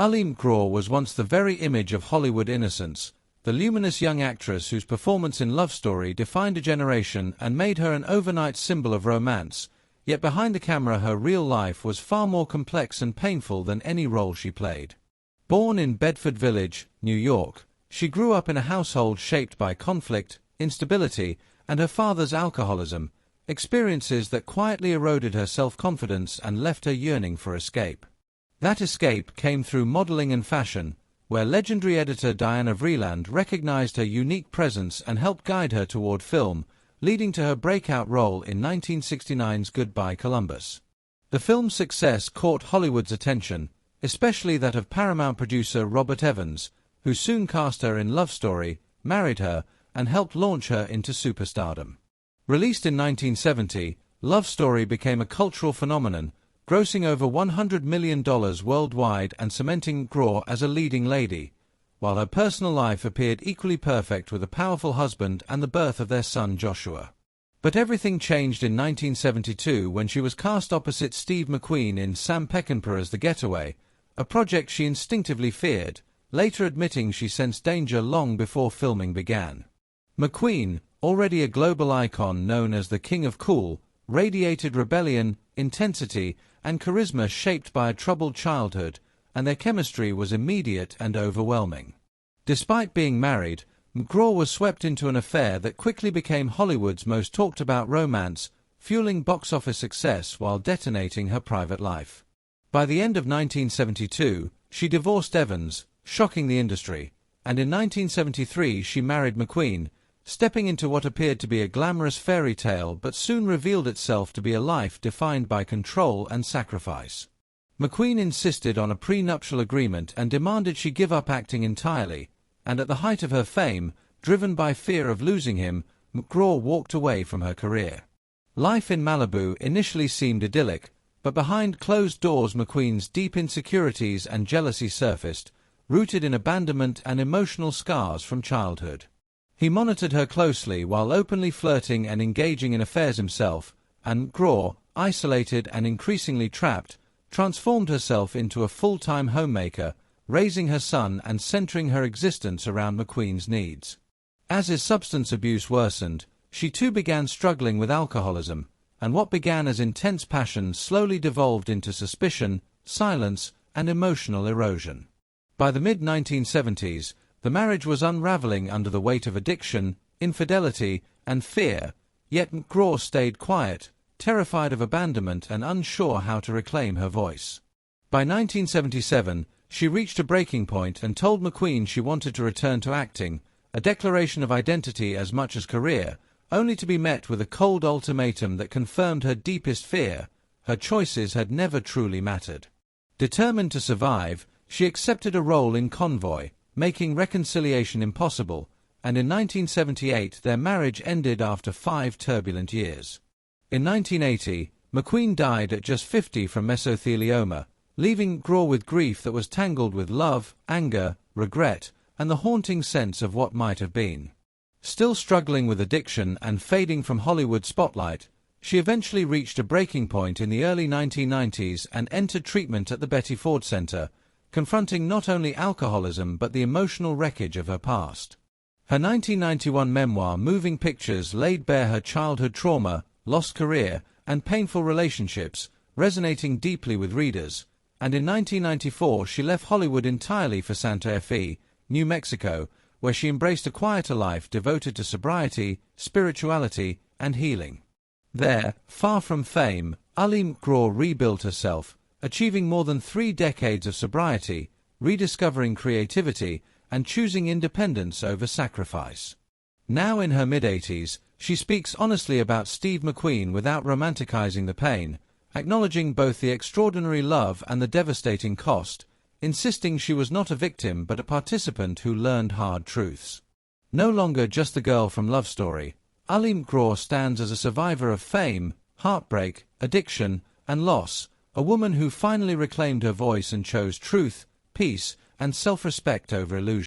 Ali McGraw was once the very image of Hollywood innocence, the luminous young actress whose performance in Love Story defined a generation and made her an overnight symbol of romance, yet behind the camera her real life was far more complex and painful than any role she played. Born in Bedford Village, New York, she grew up in a household shaped by conflict, instability, and her father's alcoholism, experiences that quietly eroded her self-confidence and left her yearning for escape. That escape came through modeling and fashion, where legendary editor Diana Vreeland recognized her unique presence and helped guide her toward film, leading to her breakout role in 1969's Goodbye Columbus. The film's success caught Hollywood's attention, especially that of Paramount producer Robert Evans, who soon cast her in Love Story, married her, and helped launch her into superstardom. Released in 1970, Love Story became a cultural phenomenon, grossing over $100 million worldwide and cementing McGraw as a leading lady, while her personal life appeared equally perfect with a powerful husband and the birth of their son Joshua. But everything changed in 1972 when she was cast opposite Steve McQueen in Sam Peckinpah's The Getaway, a project she instinctively feared, later admitting she sensed danger long before filming began. McQueen, already a global icon known as the King of Cool, radiated rebellion, intensity, and charisma shaped by a troubled childhood, and their chemistry was immediate and overwhelming. Despite being married, McGraw was swept into an affair that quickly became Hollywood's most talked-about romance, fueling box office success while detonating her private life. By the end of 1972, she divorced Evans, shocking the industry, and in 1973 she married McQueen, stepping into what appeared to be a glamorous fairy tale but soon revealed itself to be a life defined by control and sacrifice. McQueen insisted on a prenuptial agreement and demanded she give up acting entirely, and at the height of her fame, driven by fear of losing him, McGraw walked away from her career. Life in Malibu initially seemed idyllic, but behind closed doors McQueen's deep insecurities and jealousy surfaced, rooted in abandonment and emotional scars from childhood. He monitored her closely while openly flirting and engaging in affairs himself, and McGraw, isolated and increasingly trapped, transformed herself into a full-time homemaker, raising her son and centering her existence around McQueen's needs. As his substance abuse worsened, she too began struggling with alcoholism, and what began as intense passion slowly devolved into suspicion, silence, and emotional erosion. By the mid-1970s, the marriage was unraveling under the weight of addiction, infidelity, and fear, yet McGraw stayed quiet, terrified of abandonment and unsure how to reclaim her voice. By 1977, she reached a breaking point and told McQueen she wanted to return to acting, a declaration of identity as much as career, only to be met with a cold ultimatum that confirmed her deepest fear: her choices had never truly mattered. Determined to survive, she accepted a role in Convoy, making reconciliation impossible, and in 1978 their marriage ended after 5 turbulent years. In 1980, McQueen died at just 50 from mesothelioma, leaving McGraw with grief that was tangled with love, anger, regret, and the haunting sense of what might have been. Still struggling with addiction and fading from Hollywood spotlight, she eventually reached a breaking point in the early 1990s and entered treatment at the Betty Ford Center, confronting not only alcoholism but the emotional wreckage of her past. Her 1991 memoir Moving Pictures laid bare her childhood trauma, lost career, and painful relationships, resonating deeply with readers, and in 1994 she left Hollywood entirely for Santa Fe, New Mexico, where she embraced a quieter life devoted to sobriety, spirituality, and healing. There, far from fame, Ali McGraw rebuilt herself, achieving more than 3 decades of sobriety, rediscovering creativity, and choosing independence over sacrifice. Now in her mid-80s, she speaks honestly about Steve McQueen without romanticizing the pain, acknowledging both the extraordinary love and the devastating cost, insisting she was not a victim but a participant who learned hard truths. No longer just the girl from Love Story, Ali McGraw stands as a survivor of fame, heartbreak, addiction, and loss, a woman who finally reclaimed her voice and chose truth, peace, and self-respect over illusion.